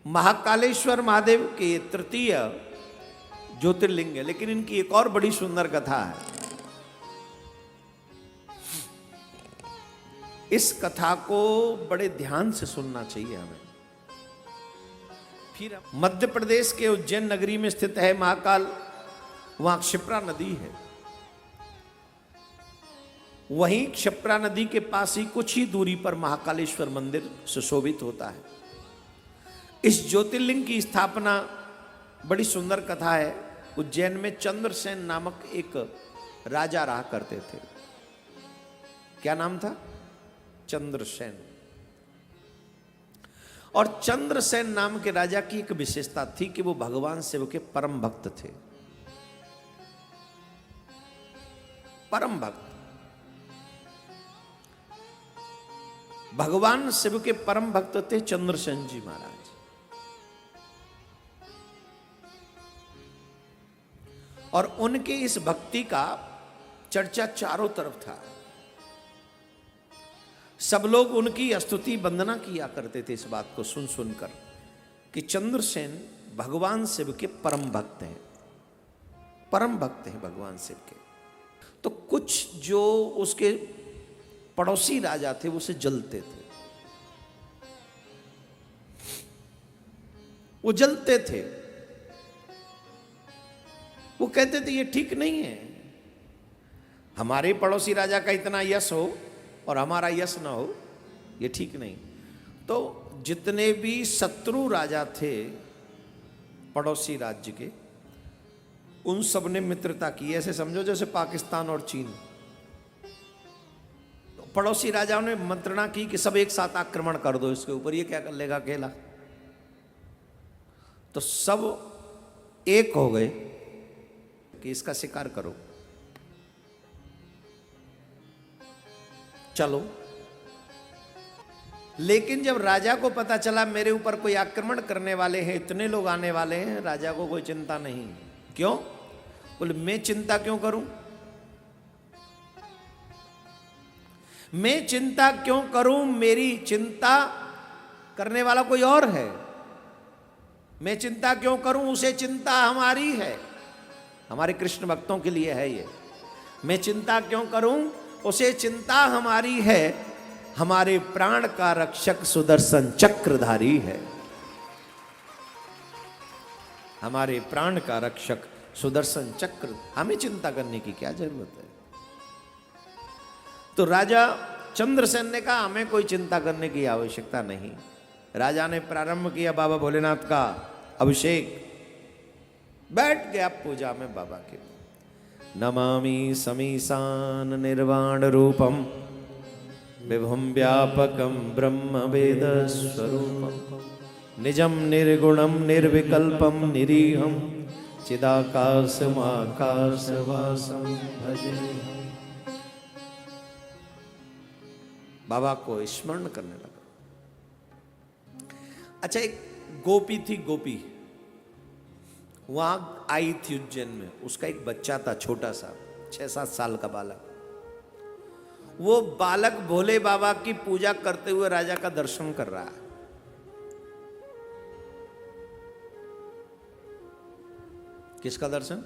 महाकालेश्वर महादेव के तृतीय ज्योतिर्लिंग है, लेकिन इनकी एक और बड़ी सुंदर कथा है। इस कथा को बड़े ध्यान से सुनना चाहिए हमें। फिर मध्य प्रदेश के उज्जैन नगरी में स्थित है महाकाल, वहां क्षिप्रा नदी है। वहीं क्षिप्रा नदी के पास ही कुछ ही दूरी पर महाकालेश्वर मंदिर सुशोभित होता है। इस ज्योतिर्लिंग की स्थापना, बड़ी सुंदर कथा है। उज्जैन में चंद्रसेन नामक एक राजा रहा करते थे। क्या नाम था? चंद्रसेन। और चंद्रसेन नाम के राजा की एक विशेषता थी कि वो भगवान शिव के परम भक्त थे। परम भक्त, भगवान शिव के परम भक्त थे चंद्रसेन जी महाराज। और उनके इस भक्ति का चर्चा चारों तरफ था। सब लोग उनकी स्तुति वंदना किया करते थे इस बात को सुन सुनकर कि चंद्रसेन भगवान शिव के परम भक्त हैं, परम भक्त हैं भगवान शिव के। तो कुछ जो उसके पड़ोसी राजा थे वो उसे जलते थे, वो जलते थे। वो कहते थे ये ठीक नहीं है, हमारे पड़ोसी राजा का इतना यश हो और हमारा यश ना हो, ये ठीक नहीं। तो जितने भी शत्रु राजा थे पड़ोसी राज्य के, उन सब ने मित्रता की। ऐसे समझो जैसे पाकिस्तान और चीन। तो पड़ोसी राजाओं ने मंत्रणा की कि सब एक साथ आक्रमण कर दो इसके ऊपर, ये क्या कर लेगा अकेला। तो सब एक हो गए कि इसका शिकार करो, चलो। लेकिन जब राजा को पता चला मेरे ऊपर कोई आक्रमण करने वाले हैं, इतने लोग आने वाले हैं, राजा को कोई चिंता नहीं। क्यों? बोले मैं चिंता क्यों करूं? मैं चिंता क्यों करूं? मेरी चिंता करने वाला कोई और है। मैं चिंता क्यों करूं? उसे चिंता हमारी है, हमारे कृष्ण भक्तों के लिए है ये। मैं चिंता क्यों करूं? उसे चिंता हमारी है, हमारे प्राण का रक्षक सुदर्शन चक्रधारी है। हमारे प्राण का रक्षक सुदर्शन चक्र, हमें चिंता करने की क्या जरूरत है? तो राजा चंद्रसेन ने कहा हमें कोई चिंता करने की आवश्यकता नहीं। राजा ने प्रारंभ किया बाबा भोलेनाथ का अभिषेक, बैठ गया पूजा में बाबा के। नमामि समीसान निर्वाण रूपम विभुम व्यापकम ब्रह्म वेद स्वरूपम निजम निर्गुणम निर्विकल्पम निरीहम चिदाकाशमाकाशवासम भजे। बाबा को स्मरण करने लगा। अच्छा, एक गोपी थी, गोपी वहां आई थी उज्जैन में। उसका एक बच्चा था छोटा सा, 6-7 साल का बालक। वो बालक भोले बाबा की पूजा करते हुए राजा का दर्शन कर रहा है। किसका दर्शन?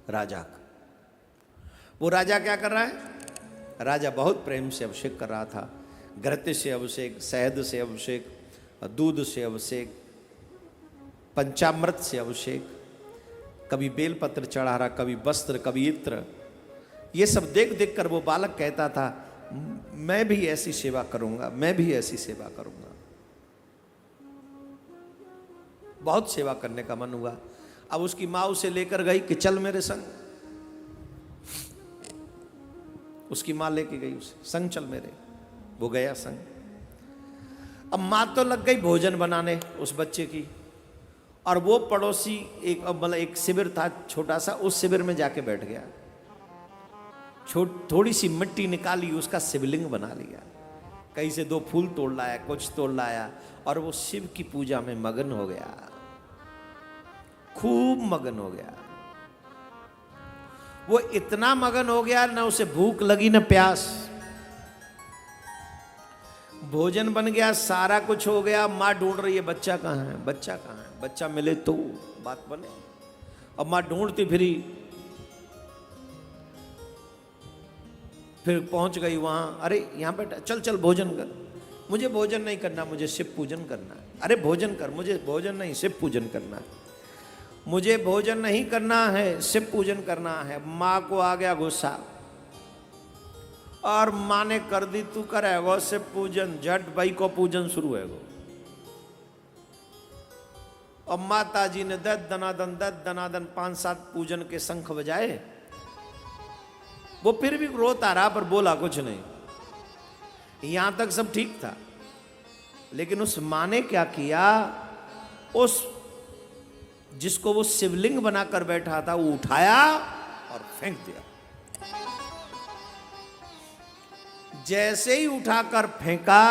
राजा का। वो राजा क्या कर रहा है? राजा बहुत प्रेम से अभिषेक कर रहा था। घृत से अभिषेक, शहद से अभिषेक, दूध से अभिषेक, पंचामृत से अभिषेक, कभी बेलपत्र चढ़ा रहा, कभी वस्त्र, कभी इत्र। ये सब देख देख कर वो बालक कहता था मैं भी ऐसी सेवा करूंगा, मैं भी ऐसी सेवा करूंगा। बहुत सेवा करने का मन हुआ। अब उसकी माँ उसे लेकर गई कि चल मेरे संग। उसकी माँ लेके गई उसे, संग चल मेरे। वो गया संग। अब माँ तो लग गई भोजन बनाने उस बच्चे की, और वो पड़ोसी एक शिविर था छोटा सा, उस शिविर में जाके बैठ गया। थोड़ी सी मिट्टी निकाली, उसका शिवलिंग बना लिया। कहीं से 2 फूल तोड़ लाया, कुछ तोड़ लाया, और वो शिव की पूजा में मगन हो गया, खूब मगन हो गया। वो इतना मगन हो गया, न उसे भूख लगी न प्यास। भोजन बन गया, सारा कुछ हो गया, माँ ढूंढ रही है बच्चा कहाँ है, बच्चा कहाँ है, बच्चा मिले तो बात बने। अब माँ ढूंढती फिरी, फिर पहुंच गई वहां। अरे यहाँ बैठा, चल चल भोजन कर। मुझे भोजन नहीं करना, मुझे शिव पूजन करना है। अरे भोजन कर। मुझे भोजन नहीं, शिव पूजन करना है। मुझे भोजन नहीं करना है, शिव पूजन करना है। माँ को आ गया गुस्सा और माँ ने कर दी, तू करेगो शिव पूजन, झट भाई को पूजन शुरू है। और माता जी ने दत दनादन 5-7 पूजन के शंख बजाए। वो फिर भी रोता रहा पर बोला कुछ नहीं। यहां तक सब ठीक था, लेकिन उस मां ने क्या किया, उस जिसको वो शिवलिंग बनाकर बैठा था वो उठाया और फेंक दिया। जैसे ही उठाकर फेंका,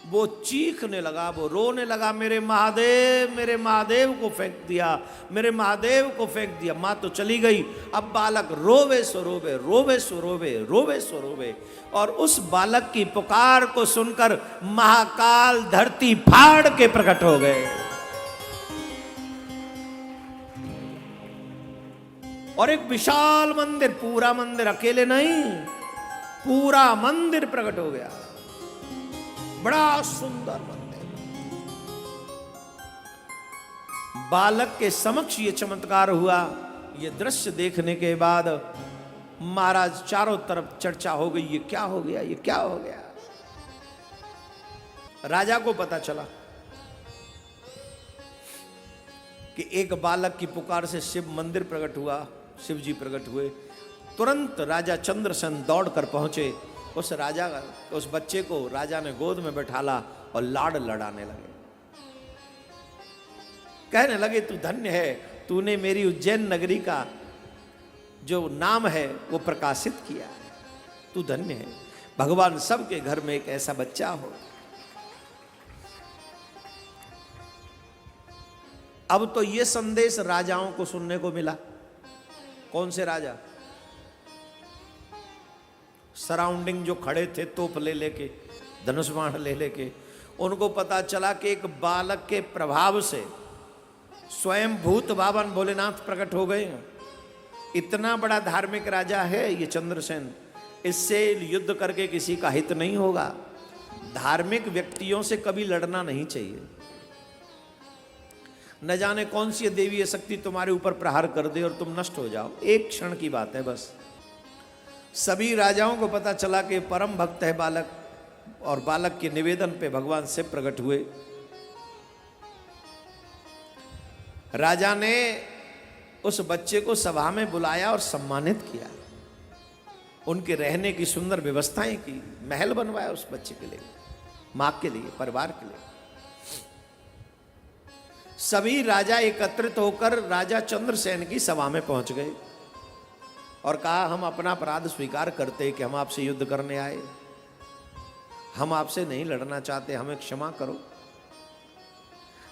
वो चीखने लगा, वो रोने लगा, मेरे महादेव को फेंक दिया, मेरे महादेव को फेंक दिया। माँ तो चली गई। अब बालक रोवे सो रोवे, रोवे सो रोवे, रोवे सो रोवे। और उस बालक की पुकार को सुनकर महाकाल धरती फाड़ के प्रकट हो गए। और एक विशाल मंदिर, पूरा मंदिर, अकेले नहीं, पूरा मंदिर प्रकट हो गया। बड़ा सुंदर मंदिर। बालक के समक्ष ये चमत्कार हुआ। ये दृश्य देखने के बाद महाराज चारों तरफ चर्चा हो गई, ये क्या हो गया, ये क्या हो गया। राजा को पता चला कि एक बालक की पुकार से शिव मंदिर प्रकट हुआ, शिव जी प्रकट हुए। तुरंत राजा चंद्रसेन दौड़कर पहुंचे। उस राजा का, उस बच्चे को राजा ने गोद में बैठाला और लाड़ लड़ाने लगे। कहने लगे, तू धन्य है, तूने मेरी उज्जैन नगरी का जो नाम है वो प्रकाशित किया। तू धन्य है, भगवान सबके घर में एक ऐसा बच्चा हो। अब तो ये संदेश राजाओं को सुनने को मिला। कौन से राजा? सराउंडिंग जो खड़े थे तोप ले लेके, धनुष बाण ले लेके, उनको पता चला कि एक बालक के प्रभाव से स्वयं भूत बावन भोलेनाथ प्रकट हो गए। इतना बड़ा धार्मिक राजा है ये चंद्रसेन, इससे युद्ध करके किसी का हित नहीं होगा। धार्मिक व्यक्तियों से कभी लड़ना नहीं चाहिए। न जाने कौन सी देवी शक्ति तुम्हारे ऊपर प्रहार कर दे और तुम नष्ट हो जाओ। एक क्षण की बात है बस। सभी राजाओं को पता चला कि परम भक्त है बालक, और बालक के निवेदन पे भगवान शिव प्रकट हुए। राजा ने उस बच्चे को सभा में बुलाया और सम्मानित किया। उनके रहने की सुंदर व्यवस्थाएं की, महल बनवाया उस बच्चे के लिए, मां के लिए, परिवार के लिए। सभी राजा एकत्रित होकर राजा चंद्रसेन की सभा में पहुंच गए और कहा, हम अपना अपराध स्वीकार करते कि हम आपसे युद्ध करने आए, हम आपसे नहीं लड़ना चाहते, हमें क्षमा करो।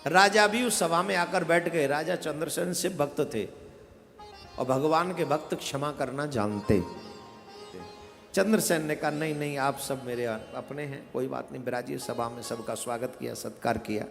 राजा भी उस सभा में आकर बैठ गए। राजा चंद्रसेन शिव भक्त थे और भगवान के भक्त क्षमा करना जानते। चंद्रसेन ने कहा, नहीं नहीं, आप सब मेरे अपने हैं, कोई बात नहीं, विराजिए। सभा में सबका स्वागत किया, सत्कार किया।